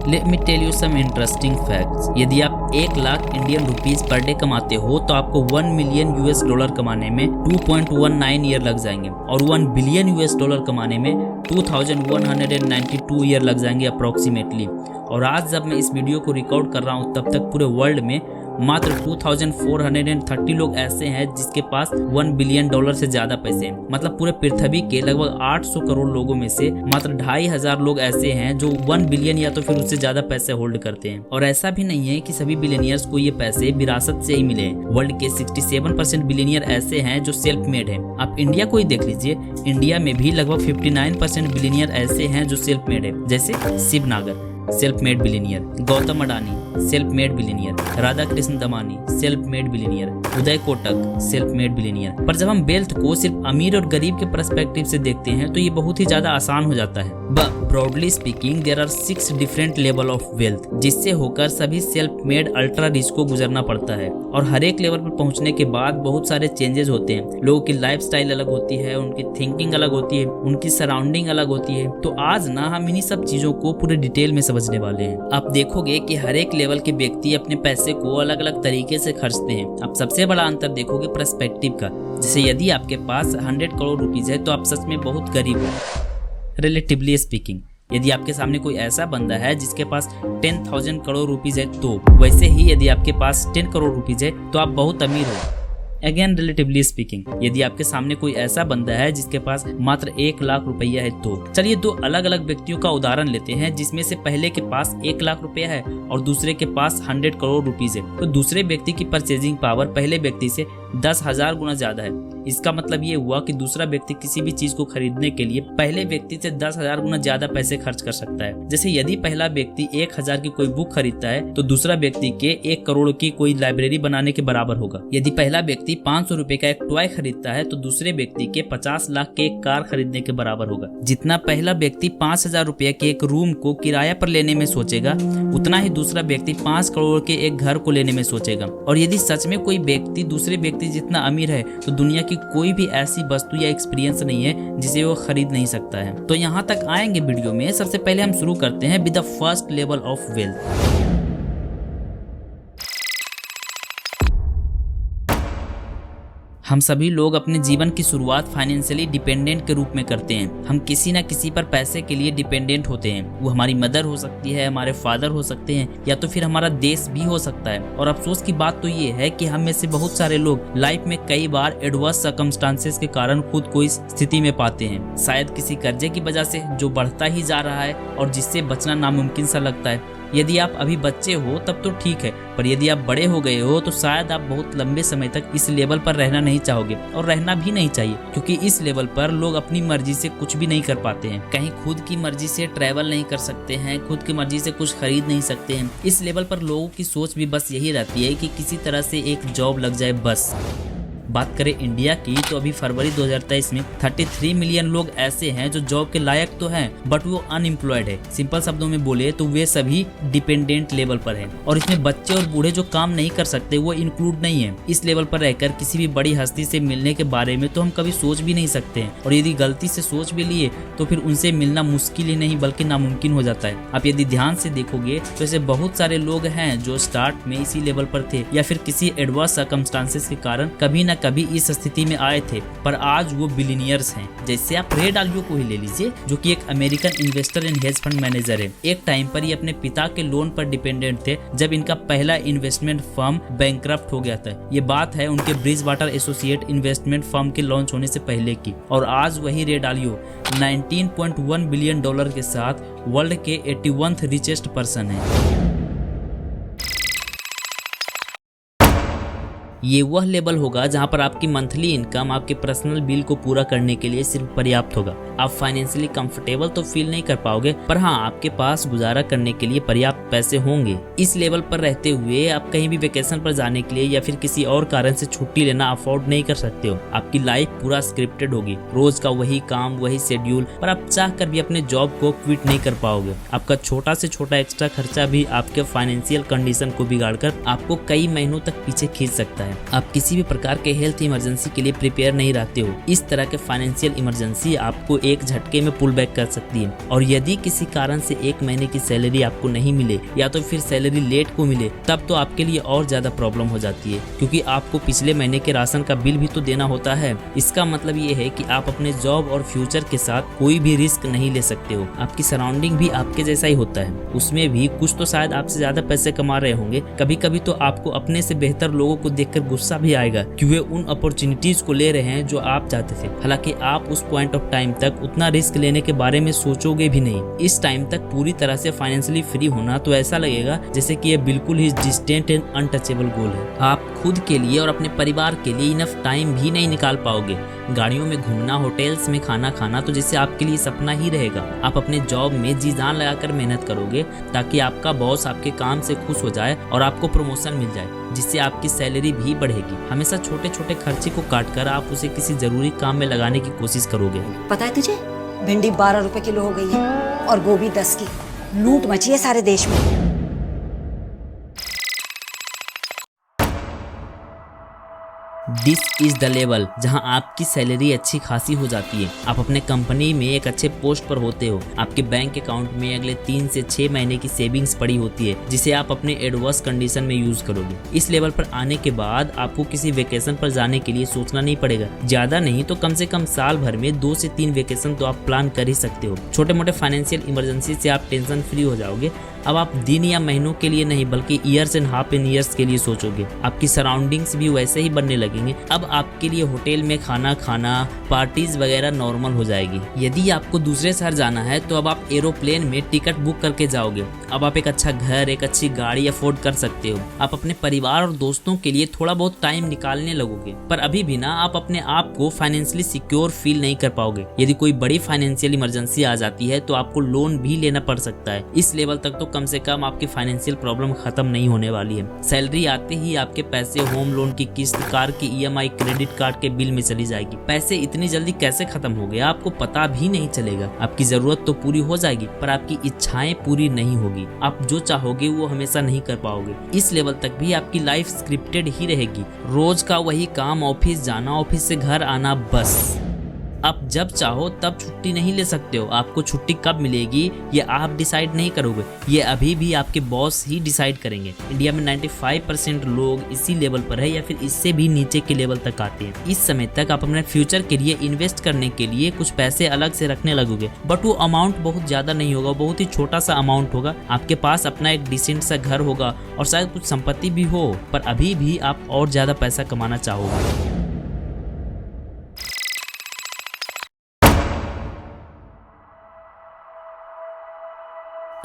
Late me tell you some interesting facts. यदि आप 1 lakh Indian rupees per day कमाते हो तो आपको 1 मिलियन यूएस डॉलर कमाने में 2.19 ईयर लग जाएंगे और 1 बिलियन यूएस डॉलर कमाने में 2192 ईयर लग जाएंगे अप्रोक्सीमेटली। और आज जब मैं इस वीडियो को रिकॉर्ड कर रहा हूँ तब तक पूरे वर्ल्ड में मात्र 2430 लोग ऐसे हैं जिसके पास 1 बिलियन डॉलर से ज्यादा पैसे हैं। मतलब पूरे पृथ्वी के लगभग 800 करोड़ लोगों में से मात्र 2500 लोग ऐसे हैं जो 1 बिलियन या तो फिर उससे ज्यादा पैसे होल्ड करते हैं। और ऐसा भी नहीं है कि सभी बिलियनियर्स को ये पैसे विरासत से ही मिले हैं। वर्ल्ड के 67% बिलियनियर ऐसे हैं जो सेल्फ मेड हैं। आप इंडिया को ही देख लीजिए, इंडिया में भी लगभग 59% बिलियनियर ऐसे हैं जो सेल्फ मेड है। जैसे Shiv Nadar self made billionaire, Gautam Adani self made billionaire, Radha Krishna Damani self made billionaire, Uday Kotak self made billionaire. पर जब हम वेल्थ को सिर्फ अमीर और गरीब के पर्सपेक्टिव से देखते हैं तो ये बहुत ही ज्यादा आसान हो जाता है। Broadly speaking there are 6 different level of wealth, जिससे होकर सभी सेल्फ मेड अल्ट्रा रिच को गुजरना पड़ता है। और हर एक लेवल पर पहुंचने के बाद बहुत सारे चेंजेस होते हैं। लोगों की लाइफस्टाइल अलग होती है, उनकी थिंकिंग अलग होती है, उनकी सराउंडिंग अलग होती है। तो आज ना हम इन्हीं सब चीजों को पूरे डिटेल में समझने वाले हैं। आप देखोगे कि हर एक लेवल के व्यक्ति अपने पैसे को अलग अलग तरीके से खर्चते हैं। आप सबसे बड़ा अंतर देखोगे पर्सपेक्टिव का। जैसे यदि आपके पास 100 करोड़ रुपीज है तो आप सच में बहुत गरीब हो, रिलेटिवली स्पीकिंग। यदि आपके सामने कोई ऐसा बंदा है जिसके पास 10,000 करोड़ रुपीज है तो वैसे ही यदि आपके पास 10 करोड़ रुपीज है तो आप बहुत अमीर हो, अगेन रिलेटिवली स्पीकिंग। यदि आपके सामने कोई ऐसा बंदा है जिसके पास मात्र 1 लाख रुपया है तो चलिए 2 अलग अलग व्यक्तियों का उदाहरण लेते हैं, जिसमें से पहले के पास 1 लाख रुपया है और दूसरे के पास 100 करोड़ रुपीज है। तो दूसरे व्यक्ति की परचेजिंग पावर पहले व्यक्ति से 10,000 गुना ज्यादा है। इसका मतलब ये हुआ कि दूसरा व्यक्ति किसी भी चीज को खरीदने के लिए पहले व्यक्ति से 10,000 गुना ज्यादा पैसे खर्च कर सकता है। जैसे यदि पहला व्यक्ति 1,000 की कोई बुक खरीदता है तो दूसरा व्यक्ति के 1 करोड़ की कोई लाइब्रेरी बनाने के बराबर होगा। यदि पहला व्यक्ति 500 रुपए का एक टॉय खरीदता है तो दूसरे व्यक्ति के 50 लाख के एक कार खरीदने के बराबर होगा। जितना पहला व्यक्ति 5,000 रुपए के एक रूम को किराया पर लेने में सोचेगा, उतना ही दूसरा व्यक्ति 5 करोड़ के एक घर को लेने में सोचेगा। और यदि सच में कोई व्यक्ति दूसरे व्यक्ति जितना अमीर है तो दुनिया की कोई भी ऐसी वस्तु या एक्सपीरियंस नहीं है जिसे वो खरीद नहीं सकता है। तो यहाँ तक आएंगे वीडियो में। सबसे पहले हम शुरू करते हैं with the first level of wealth. हम सभी लोग अपने जीवन की शुरुआत फाइनेंशियली डिपेंडेंट के रूप में करते हैं। हम किसी न किसी पर पैसे के लिए डिपेंडेंट होते हैं। वो हमारी मदर हो सकती है, हमारे फादर हो सकते हैं, या तो फिर हमारा देश भी हो सकता है। और अफसोस की बात तो ये है कि हम में से बहुत सारे लोग लाइफ में कई बार एडवर्स सर्कमस्टांसेस के कारण खुद को इस स्थिति में पाते हैं। शायद किसी कर्जे की वजह से जो बढ़ता ही जा रहा है और जिससे बचना नामुमकिन सा लगता है। यदि आप अभी बच्चे हो तब तो ठीक है, पर यदि आप बड़े हो गए हो तो शायद आप बहुत लंबे समय तक इस लेवल पर रहना नहीं चाहोगे, और रहना भी नहीं चाहिए, क्योंकि इस लेवल पर लोग अपनी मर्जी से कुछ भी नहीं कर पाते हैं। कहीं खुद की मर्जी से ट्रैवल नहीं कर सकते हैं, खुद की मर्जी से कुछ खरीद नहीं सकते हैं। इस लेवल पर लोगों की सोच भी बस यही रहती है कि किसी तरह से एक जॉब लग जाए बस। बात करें इंडिया की तो अभी फरवरी 2023 में 33 मिलियन लोग ऐसे हैं जो जॉब के लायक तो हैं बट वो अनएम्प्लॉयड है। सिंपल शब्दों में बोले तो वे सभी डिपेंडेंट लेवल पर हैं। और इसमें बच्चे और बूढ़े जो काम नहीं कर सकते वो इंक्लूड नहीं है। इस लेवल पर रहकर किसी भी बड़ी हस्ती से मिलने के बारे में तो हम कभी सोच भी नहीं सकते हैं, और यदि गलती से सोच भी लिए तो फिर उनसे मिलना मुश्किल ही नहीं बल्कि नामुमकिन हो जाता है। आप यदि ध्यान से देखोगे तो ऐसे बहुत सारे लोग हैं जो स्टार्ट में इसी लेवल पर थे या फिर किसी एडवर्स सर्कमस्टांसेस के कारण कभी न कभी इस स्थिति में आए थे, पर आज वो बिलियनियर्स हैं। जैसे आप रे डालियो को ही ले लीजिए, जो कि एक American investor and hedge fund manager है। एक टाइम पर ये अपने पिता के लोन पर डिपेंडेंट थे जब इनका पहला इन्वेस्टमेंट फर्म बैंकक्रप्ट हो गया था। ये बात है उनके bridge water associate investment firm के लॉन्च होने से पहले की। और आज वही रे डालियो 19.1 बिलियन डॉलर के साथ वर्ल्ड के 81th रिचेस्ट पर्सन है। ये वह लेवल होगा जहां पर आपकी मंथली इनकम आपके पर्सनल बिल को पूरा करने के लिए सिर्फ पर्याप्त होगा। आप फाइनेंशियली कंफर्टेबल तो फील नहीं कर पाओगे, पर हाँ आपके पास गुजारा करने के लिए पर्याप्त पैसे होंगे। इस लेवल पर रहते हुए आप कहीं भी वेकेशन पर जाने के लिए या फिर किसी और कारण से छुट्टी लेना अफोर्ड नहीं कर सकते हो। आपकी लाइफ पूरा स्क्रिप्टेड होगी, रोज का वही काम वही शेड्यूल, पर आप चाह कर भी अपने जॉब को क्विट नहीं कर पाओगे। आपका छोटा से छोटा एक्स्ट्रा खर्चा भी आपके फाइनेंशियल कंडीशन को बिगाड़कर आपको कई महीनों तक पीछे खींच सकता है। आप किसी भी प्रकार के हेल्थ इमरजेंसी के लिए प्रिपेयर नहीं रहते हो। इस तरह के फाइनेंशियल इमरजेंसी आपको एक झटके में पुल बैक कर सकती है। और यदि किसी कारण से 1 महीने की सैलरी आपको नहीं मिले या तो फिर सैलरी लेट को मिले, तब तो आपके लिए और ज्यादा प्रॉब्लम हो जाती है, क्योंकि आपको पिछले महीने के राशन का बिल भी तो देना होता है। इसका मतलब ये है कि आप अपने जॉब और फ्यूचर के साथ कोई भी रिस्क नहीं ले सकते हो। आपकी सराउंडिंग भी आपके जैसा ही होता है, उसमें भी कुछ तो शायद आपसे ज्यादा पैसे कमा रहे होंगे। कभी कभी तो आपको अपने से बेहतर लोगों को देखकर गुस्सा भी आएगा कि वे उन अपॉर्चुनिटीज को ले रहे हैं जो आप चाहते थे। हालांकि आप उस पॉइंट ऑफ टाइम तक उतना रिस्क लेने के बारे में सोचोगे भी नहीं। इस टाइम तक पूरी तरह से फाइनेंशियली फ्री होना तो ऐसा लगेगा जैसे कि ये बिल्कुल ही डिस्टेंट एंड अनटचेबल गोल है। आप खुद के लिए और अपने परिवार के लिए इनफ टाइम भी नहीं निकाल पाओगे। गाड़ियों में घूमना, होटल्स में खाना खाना तो जैसे आपके लिए सपना ही रहेगा। आप अपने जॉब में जी जान लगाकर मेहनत करोगे ताकि आपका बॉस आपके काम से खुश हो जाए और आपको प्रमोशन मिल जाए, जिससे आपकी सैलरी भी बढ़ेगी। हमेशा छोटे छोटे खर्चे को काट कर आप उसे किसी जरूरी काम में लगाने की कोशिश करोगे। पता है तुझे, भिंडी 12 रुपए किलो हो गई है और गोभी 10 की। लूट मची है सारे देश में। दिस इज द लेवल जहां आपकी सैलरी अच्छी खासी हो जाती है। आप अपने कंपनी में एक अच्छे पोस्ट पर होते हो। आपके बैंक अकाउंट में अगले 3 से 6 महीने की सेविंग्स पड़ी होती है, जिसे आप अपने एडवर्स कंडीशन में यूज करोगे। इस लेवल पर आने के बाद आपको किसी वेकेशन पर जाने के लिए सोचना नहीं पड़ेगा। ज्यादा नहीं तो कम से कम साल भर में 2 से 3 वेकेशन तो आप प्लान कर ही सकते हो। छोटे मोटे फाइनेंशियल इमरजेंसी से आप टेंशन फ्री हो जाओगे। अब आप दिन या महीनों के लिए नहीं बल्कि years and half in years के लिए सोचोगे। आपकी सराउंडिंग्स भी वैसे ही बनने लगेंगे। अब आपके लिए होटल में खाना खाना, पार्टीज वगैरह नॉर्मल हो जाएगी। यदि आपको दूसरे शहर जाना है तो अब आप एरोप्लेन में टिकट बुक करके जाओगे। अब आप एक अच्छा घर, एक अच्छी गाड़ी अफोर्ड कर सकते हो। आप अपने परिवार और दोस्तों के लिए थोड़ा बहुत टाइम निकालने लगोगे। पर अभी भी ना आप अपने आप को फाइनेंशियली सिक्योर फील नहीं कर पाओगे। यदि कोई बड़ी फाइनेंशियल इमरजेंसी आ जाती है तो आपको लोन भी लेना पड़ सकता है। इस लेवल तक तो कम से कम आपकी फाइनेंशियल प्रॉब्लम खत्म नहीं होने वाली है। सैलरी आते ही आपके पैसे होम लोन की किस्त, कार की ईएमआई, क्रेडिट कार्ड के बिल में चली जाएगी। पैसे इतनी जल्दी कैसे खत्म हो गए आपको पता भी नहीं चलेगा। आपकी जरूरत तो पूरी हो जाएगी पर आपकी इच्छाएं पूरी नहीं होगी। आप जो चाहोगे वो हमेशा नहीं कर पाओगे। इस लेवल तक भी आपकी लाइफ स्क्रिप्टेड ही रहेगी। रोज का वही काम, ऑफिस जाना, ऑफिस से घर आना, बस। आप जब चाहो तब छुट्टी नहीं ले सकते हो। आपको छुट्टी कब मिलेगी ये आप डिसाइड नहीं करोगे, ये अभी भी आपके बॉस ही डिसाइड करेंगे। इंडिया में 95% लोग इसी लेवल पर है या फिर इससे भी नीचे के लेवल तक आते हैं। इस समय तक आप अपने फ्यूचर के लिए इन्वेस्ट करने के लिए कुछ पैसे अलग से रखने लगोगे, बट वो अमाउंट बहुत ज्यादा नहीं होगा, बहुत ही छोटा सा अमाउंट होगा। आपके पास अपना एक डिसेंट सा घर होगा और शायद कुछ संपत्ति भी हो, पर अभी भी आप और ज्यादा पैसा कमाना चाहोगे।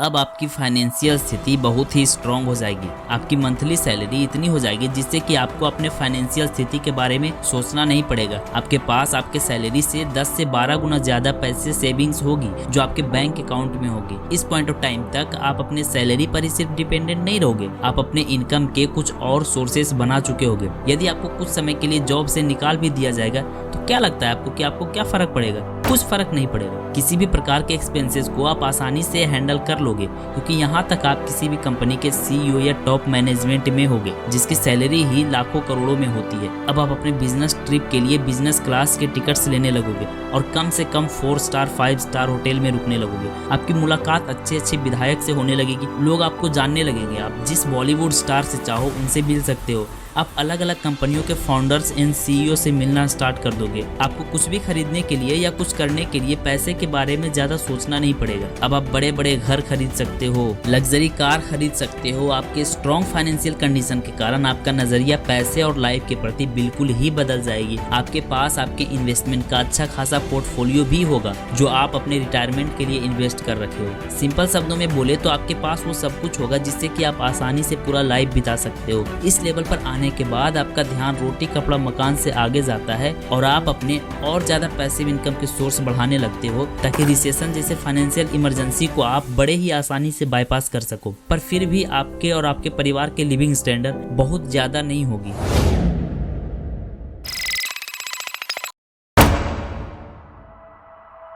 अब आपकी फाइनेंशियल स्थिति बहुत ही स्ट्रांग हो जाएगी। आपकी मंथली सैलरी इतनी हो जाएगी जिससे कि आपको अपने फाइनेंशियल स्थिति के बारे में सोचना नहीं पड़ेगा। आपके पास आपके सैलरी से 10 से 12 गुना ज्यादा पैसे सेविंग्स होगी जो आपके बैंक अकाउंट में होगी। इस पॉइंट ऑफ टाइम तक आप अपने सैलरी पर ही सिर्फ डिपेंडेंट नहीं रहोगे, आप अपने इनकम के कुछ और सोर्सेस बना चुके होगे। यदि आपको कुछ समय के लिए जॉब से निकाल भी दिया जाएगा तो क्या लगता है आपको कि आपको क्या फर्क पड़ेगा? कुछ फर्क नहीं पड़ेगा। किसी भी प्रकार के एक्सपेंसेस को आप आसानी से हैंडल कर लोगे, क्योंकि यहाँ तक आप किसी भी कंपनी के सीईओ या टॉप मैनेजमेंट में होगे जिसकी सैलरी ही लाखों करोड़ों में होती है। अब आप अपने बिजनेस ट्रिप के लिए बिजनेस क्लास के टिकट्स लेने लगोगे और कम से कम 4 स्टार 5 स्टार होटल में रुकने लगोगे। आपकी मुलाकात अच्छे विधायक से होने लगेगी, लोग आपको जानने लगेंगे। आप जिस बॉलीवुड स्टार से चाहो उनसे मिल सकते हो। आप अलग अलग कंपनियों के फाउंडर्स एंड सीईओ से मिलना स्टार्ट कर दोगे। आपको कुछ भी खरीदने के लिए या कुछ करने के लिए पैसे के बारे में ज्यादा सोचना नहीं पड़ेगा। अब आप बड़े बड़े घर खरीद सकते हो, लग्जरी कार खरीद सकते हो। आपके स्ट्रॉन्ग फाइनेंशियल कंडीशन के कारण आपका नजरिया पैसे और लाइफ के प्रति बिल्कुल ही बदल जाएगी। आपके पास आपके इन्वेस्टमेंट का अच्छा खासा पोर्टफोलियो भी होगा जो आप अपने रिटायरमेंट के लिए इन्वेस्ट कर रखे हो। सिंपल शब्दों में बोले तो आपके पास वो सब कुछ होगा जिससे कि आप आसानी से पूरा लाइफ बिता सकते हो। इस लेवल पर आने के बाद आपका ध्यान रोटी कपड़ा मकान से आगे जाता है और आप अपने और ज्यादा पैसिव इनकम के सोर्स बढ़ाने लगते हो ताकि रिसेशन जैसे फाइनेंशियल इमरजेंसी को आप बड़े ही आसानी से बाईपास कर सको। पर फिर भी आपके और आपके परिवार के लिविंग स्टैंडर्ड बहुत ज्यादा नहीं होगी।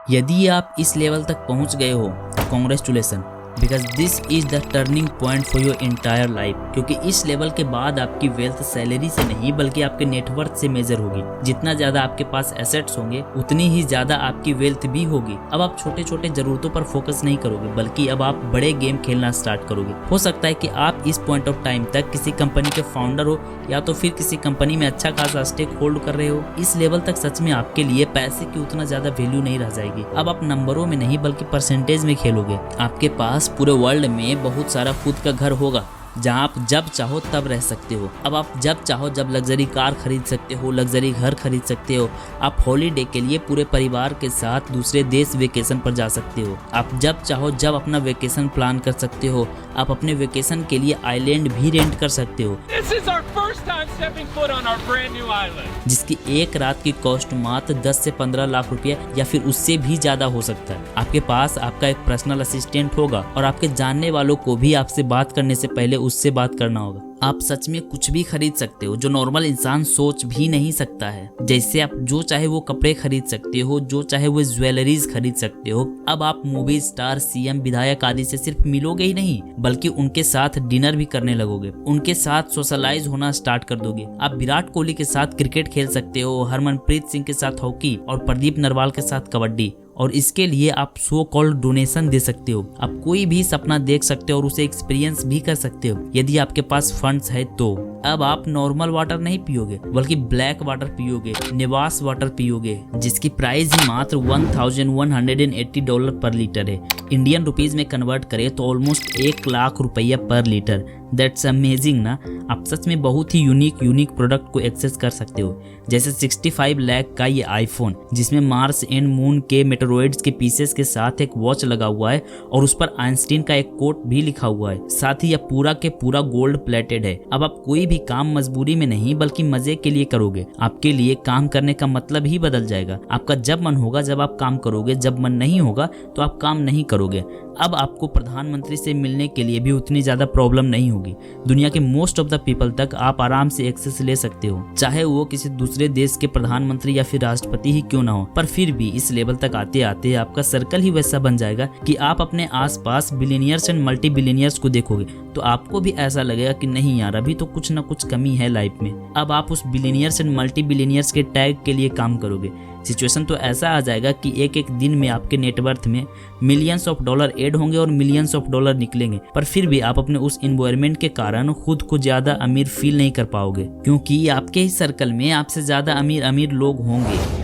यदि आप इस लेवल तक पहुंच गए हो, congratulation. Because this is the turning point for your entire life. क्योंकि इस लेवल के बाद आपकी वेल्थ सैलरी से नहीं बल्कि आपके नेटवर्थ से मेजर होगी। जितना ज्यादा आपके पास एसेट्स होंगे उतनी ही ज्यादा आपकी वेल्थ भी होगी। अब आप छोटे छोटे जरूरतों पर फोकस नहीं करोगे बल्कि अब आप बड़े गेम खेलना स्टार्ट करोगे। हो सकता है कि आप इस पॉइंट ऑफ टाइम तक किसी कंपनी के फाउंडर हो या तो फिर किसी कंपनी में अच्छा खासा स्टेक होल्ड कर रहे हो। इस लेवल तक सच में आपके लिए पैसे की उतना ज्यादा वैल्यू नहीं रह जाएगी। अब आप नंबरों में नहीं बल्कि परसेंटेज में खेलोगे। आपके पास पूरे वर्ल्ड में बहुत सारा खुद का घर होगा जहां आप जब चाहो तब रह सकते हो। अब आप जब चाहो जब लग्जरी कार खरीद सकते हो, लग्जरी घर खरीद सकते हो। आप हॉलीडे के लिए पूरे परिवार के साथ दूसरे देश वेकेशन पर जा सकते हो। आप जब चाहो जब अपना वेकेशन प्लान कर सकते हो। आप अपने वेकेशन के लिए आइलैंड भी रेंट कर सकते हो जिसकी एक रात की कॉस्ट मात्र 10 से 15 लाख रुपए या फिर उससे भी ज्यादा हो सकता है। आपके पास आपका एक पर्सनल असिस्टेंट होगा और आपके जानने वालों को भी आपसे बात करने से पहले उससे बात करना होगा। आप सच में कुछ भी खरीद सकते हो जो नॉर्मल इंसान सोच भी नहीं सकता है। जैसे आप जो चाहे वो कपड़े खरीद सकते हो, जो चाहे वो ज्वेलरीज खरीद सकते हो। अब आप मूवी स्टार, सीएम, विधायक आदि से सिर्फ मिलोगे ही नहीं बल्कि उनके साथ डिनर भी करने लगोगे। उनके साथ सोशलाइज होना स्टार्ट कर दोगे। आप विराट कोहली के साथ क्रिकेट खेल सकते हो, हरमनप्रीत सिंह के साथ हॉकी और प्रदीप नरवाल के साथ कबड्डी। और इसके लिए आप सो कॉल्ड डोनेशन दे सकते हो। आप कोई भी सपना देख सकते हो और उसे एक्सपीरियंस भी कर सकते हो यदि आपके पास फंड्स है तो। अब आप नॉर्मल वाटर नहीं पियोगे बल्कि ब्लैक वाटर पियोगे, निवास वाटर पियोगे जिसकी प्राइस ही मात्र $1180 पर लीटर है। इंडियन रुपीज में कन्वर्ट करें तो ऑलमोस्ट 1 लाख रुपया पर लीटर। दैट्स अमेजिंग ना। आप सच में बहुत ही यूनिक प्रोडक्ट को एक्सेस कर सकते हो। जैसे 65 लाख का ये आईफोन जिसमें मार्स एंड मून के मेटेरॉइड्स के पीसेस के साथ एक वॉच लगा हुआ है और उस पर आइंस्टीन का एक कोट भी लिखा हुआ है। साथ ही यह पूरा के पूरा गोल्ड प्लेटेड है। अब आप कोई भी काम मजबूरी में नहीं बल्कि मजे के लिए करोगे। आपके लिए काम करने का मतलब ही बदल जाएगा। आपका जब मन होगा जब आप काम करोगे, जब मन नहीं होगा तो आप काम नहीं करोगे। अब आपको प्रधानमंत्री से मिलने के लिए भी उतनी ज्यादा प्रॉब्लम नहीं होगी। दुनिया के मोस्ट ऑफ द पीपल तक आप आराम से एक्सेस ले सकते हो, चाहे वो किसी दूसरे देश के प्रधानमंत्री या फिर राष्ट्रपति ही क्यों ना हो। पर फिर भी इस लेवल तक आते आते आपका सर्कल ही वैसा बन जाएगा कि आप अपने आसपास बिलियनियर्स एंड मल्टी बिलियनियर्स को देखोगे तो आपको भी ऐसा लगेगा कि नहीं यार, अभी तो कुछ ना कुछ कमी है लाइफ में। अब आप उस बिलियनियर्स एंड मल्टी बिलियनियर्स के टैग के लिए काम करोगे। सिचुएशन तो ऐसा आ जाएगा कि एक एक दिन में आपके नेटवर्थ में मिलियंस ऑफ डॉलर ऐड होंगे और मिलियंस ऑफ डॉलर निकलेंगे। पर फिर भी आप अपने उस एनवायरनमेंट के कारण खुद को ज्यादा अमीर फील नहीं कर पाओगे क्योंकि आपके ही सर्कल में आपसे ज्यादा अमीर लोग होंगे।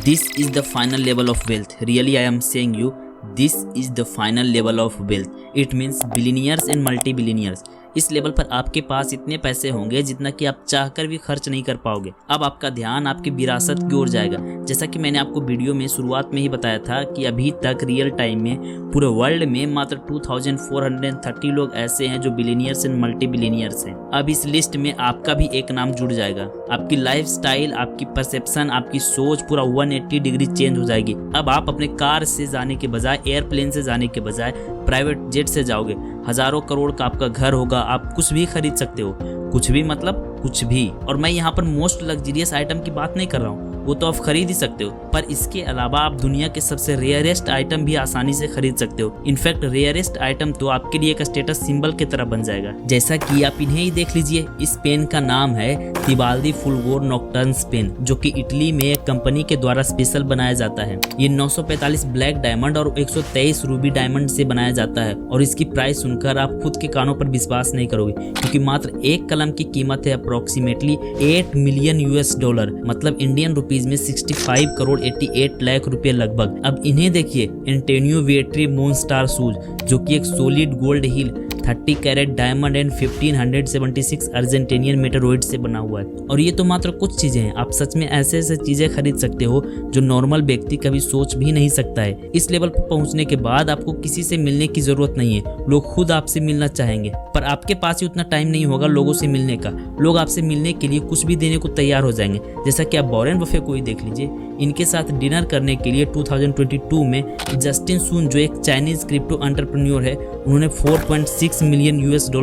This is the final level of wealth. Really, I am saying you, this is the final level of wealth. It means billionaires and multi-billionaires. इस लेवल पर आपके पास इतने पैसे होंगे जितना कि आप चाहकर भी खर्च नहीं कर पाओगे। अब आपका ध्यान आपकी विरासत की ओर जाएगा। जैसा कि मैंने आपको वीडियो में शुरुआत में ही बताया था कि अभी तक रियल टाइम में पूरे वर्ल्ड में मात्र 2430 लोग ऐसे हैं जो बिलियनियर्स एंड मल्टी बिलियनियर्स हैं। अब इस लिस्ट में आपका भी एक नाम जुड़ जाएगा। आपकी लाइफ स्टाइल, आपकी परसेप्शन, आपकी सोच पूरा 180 डिग्री चेंज हो जाएगी। अब आप अपने कार से जाने के बजाय, एयरप्लेन से जाने के बजाय प्राइवेट जेट से जाओगे। हजारों करोड़ का आपका घर होगा। आप कुछ भी खरीद सकते हो। कुछ भी मतलब कुछ भी। और मैं यहाँ पर मोस्ट लग्जरियस आइटम की बात नहीं कर रहा हूँ, वो तो आप खरीद ही सकते हो। पर इसके अलावा आप दुनिया के सबसे रेयरेस्ट आइटम भी आसानी से खरीद सकते हो। इनफैक्ट रेयरेस्ट आइटम तो आपके लिए एक स्टेटस सिंबल की तरह बन जाएगा। जैसा कि आप इन्हें ही देख लीजिए। इस पेन का नाम है तिबाल्दी फुलगोर नॉक्टर्न्स पेन, जो कि इटली में एक कंपनी के द्वारा स्पेशल बनाया जाता है। ये 945 ब्लैक डायमंड और 123 रूबी डायमंड से बनाया जाता है और इसकी प्राइस सुनकर आप खुद के कानों पर विश्वास नहीं करोगे क्योंकि मात्र एक कलम की कीमत है अप्रोक्सीमेटली $8 मिलियन मतलब इंडियन रुपीज में 65 करोड़ 88 लाख रुपए लगभग। अब इन्हें देखिए, एंटोनियो विएट्री मूनस्टार शूज, जो कि एक solid gold heel 30 carat diamond and 1576 Argentinian meteorite से बना हुआ है। और ये तो मात्र कुछ चीजें हैं। आप सच में ऐसे ऐसे चीजें खरीद सकते हो जो नॉर्मल व्यक्ति कभी सोच भी नहीं सकता है। इस लेवल पर पहुंचने के बाद आपको किसी से मिलने की जरूरत नहीं है। लोग खुद आपसे मिलना चाहेंगे, पर आपके पास ही उतना टाइम नहीं होगा लोगों से मिलने का। लोग आपसे मिलने के लिए कुछ भी देने को तैयार हो जाएंगे। जैसा कि आप वॉरेन बफे को ही देख लीजिए। इनके साथ डिनर करने के लिए 2022 में जस्टिन सुन, जो एक चाइनीज क्रिप्टो एंटरप्रेन्योर है, उन्होंने $4.6 मिलियन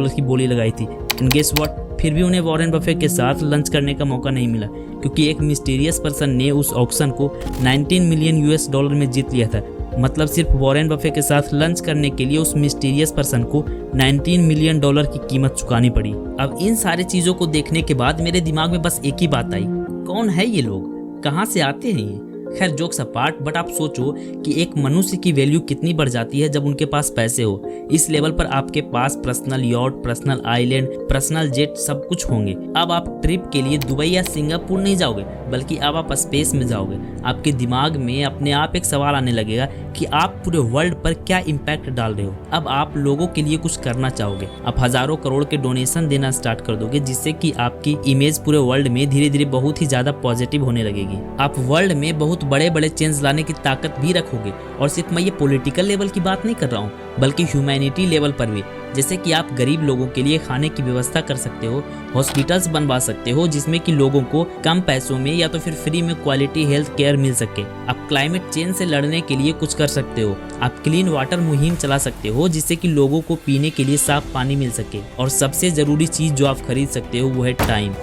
की बोली लगाई थी। एंड गेस व्हाट, फिर भी उन्हें वॉरेन बफेट के साथ लंच करने का मौका नहीं मिला, क्योंकि एक मिस्टीरियस पर्सन ने उस ऑक्शन को 19 मिलियन यूएस डॉलर में जीत लिया था। मतलब सिर्फ वॉरेन बफेट के साथ लंच करने के लिए उस मिस्टीरियस पर्सन को 19 मिलियन डॉलर की कीमत चुकानी पड़ी। अब इन सारी चीज़ों को देखने के बाद मेरे दिमाग में बस एक ही बात आई, कौन है ये लोग, कहाँ से आते हैं ये। खैर जोक्स अपार्ट, बट आप सोचो कि एक मनुष्य की वैल्यू कितनी बढ़ जाती है जब उनके पास पैसे हो। इस लेवल पर आपके पास personal yacht, personal island, personal jet सब कुछ होंगे। अब आप ट्रिप के लिए दुबई या सिंगापुर नहीं जाओगे, बल्कि अब आप स्पेस में जाओगे। आपके दिमाग में अपने आप एक सवाल आने लगेगा कि आप पूरे वर्ल्ड पर क्या इम्पैक्ट डाल रहे हो। अब आप लोगों के लिए कुछ करना चाहोगे, आप हजारों करोड़ के डोनेशन देना स्टार्ट कर दोगे, जिससे कि आपकी इमेज पूरे वर्ल्ड में धीरे धीरे बहुत ही ज्यादा पॉजिटिव होने लगेगी। आप वर्ल्ड में बहुत बड़े बड़े चेंज लाने की ताकत भी रखोगे। और सिर्फ मैं ये पॉलिटिकल लेवल की बात नहीं कर रहा हूँ, बल्कि ह्यूमैनिटी लेवल पर भी। जैसे कि आप गरीब लोगों के लिए खाने की व्यवस्था कर सकते हो, हॉस्पिटल्स बनवा सकते हो जिसमें कि लोगों को कम पैसों में या तो फिर फ्री में क्वालिटी हेल्थ केयर मिल सके। आप क्लाइमेट चेंज से लड़ने के लिए कुछ कर सकते हो। आप क्लीन वाटर मुहिम चला सकते हो, जिससे कि लोगों को पीने के लिए साफ पानी मिल सके। और सबसे जरूरी चीज जो आप खरीद सकते हो वो है टाइम।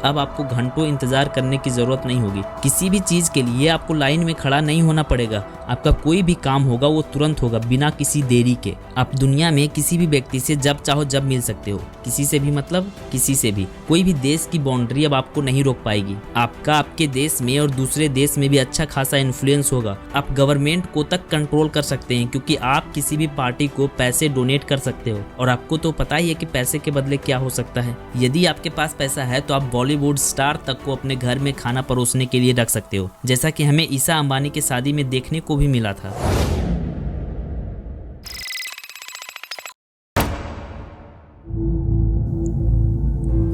अब आपको घंटों इंतजार करने की जरूरत नहीं होगी। किसी भी चीज के लिए आपको लाइन में खड़ा नहीं होना पड़ेगा। आपका कोई भी काम होगा वो तुरंत होगा, बिना किसी देरी के। आप दुनिया में किसी भी व्यक्ति से जब चाहो जब मिल सकते हो। किसी से भी मतलब किसी से भी। कोई भी देश की बाउंड्री अब आपको नहीं रोक पाएगी। आपका आपके देश में और दूसरे देश में भी अच्छा खासा इन्फ्लुएंस होगा। आप गवर्नमेंट को तक कंट्रोल कर सकते हैं, क्योंकि आप किसी भी पार्टी को पैसे डोनेट कर सकते हो। और आपको तो पता ही है कि पैसे के बदले क्या हो सकता है। यदि आपके पास पैसा है तो आप बॉलीवुड स्टार तक को अपने घर में खाना परोसने के लिए रख सकते हो, जैसा कि हमें ईसा अंबानी की शादी में देखने को भी मिला था।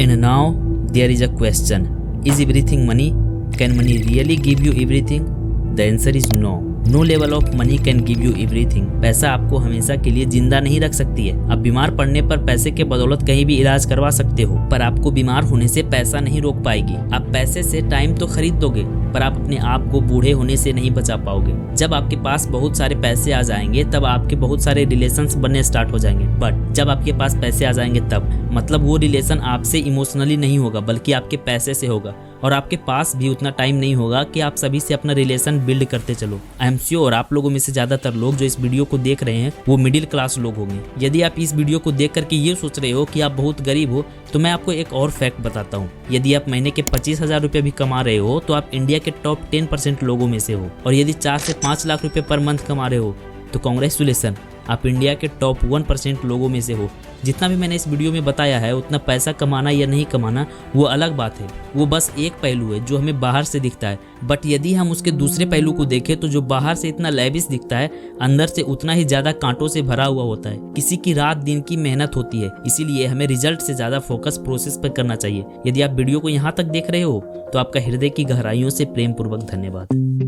And now there is a question. Is everything money? Can money really give you everything? The answer is no. No level of money can give you everything. पैसा आपको हमेशा के लिए जिंदा नहीं रख सकती है। आप बीमार पड़ने पर पैसे के बदौलत कहीं भी इलाज करवा सकते हो, पर आपको बीमार होने से पैसा नहीं रोक पाएगी। आप पैसे से टाइम तो खरीद दोगे, पर आप अपने आप को बूढ़े होने से नहीं बचा पाओगे। जब आपके पास बहुत सारे पैसे आ जाएंगे तब आपके बहुत सारे रिलेशंस बनने स्टार्ट हो जाएंगे। बट जब आपके पास पैसे आ जाएंगे तब मतलब वो रिलेशन आपसे इमोशनली नहीं होगा, बल्कि आपके पैसे से होगा। और आपके पास भी उतना टाइम नहीं होगा कि आप सभी से अपना रिलेशन बिल्ड करते चलो। आई एम श्योर आप लोगों में से ज्यादातर लोग जो इस वीडियो को देख रहे हैं वो मिडिल क्लास लोग होंगे। यदि आप इस वीडियो को देख करके ये सोच रहे हो कि आप बहुत गरीब हो, तो मैं आपको एक और फैक्ट बताता हूँ। यदि आप महीने के 25,000 रुपये भी कमा रहे हो तो आप इंडिया के टॉप 10% लोगों में से हो। और यदि 4 से 5 लाख रुपए पर मंथ कमा रहे हो तो कांग्रेचुलेसन, आप इंडिया के टॉप 1% लोगों में से हो। जितना भी मैंने इस वीडियो में बताया है उतना पैसा कमाना या नहीं कमाना वो अलग बात है। वो बस एक पहलू है जो हमें बाहर से दिखता है। बट यदि हम उसके दूसरे पहलू को देखें तो जो बाहर से इतना लैविश दिखता है, अंदर से उतना ही ज्यादा कांटों से भरा हुआ होता है। किसी की रात दिन की मेहनत होती है, इसीलिए हमें रिजल्ट से ज्यादा फोकस प्रोसेस पर करना चाहिए। यदि आप वीडियो को यहाँ तक देख रहे हो तो आपका हृदय की गहराइयों से प्रेम पूर्वक धन्यवाद।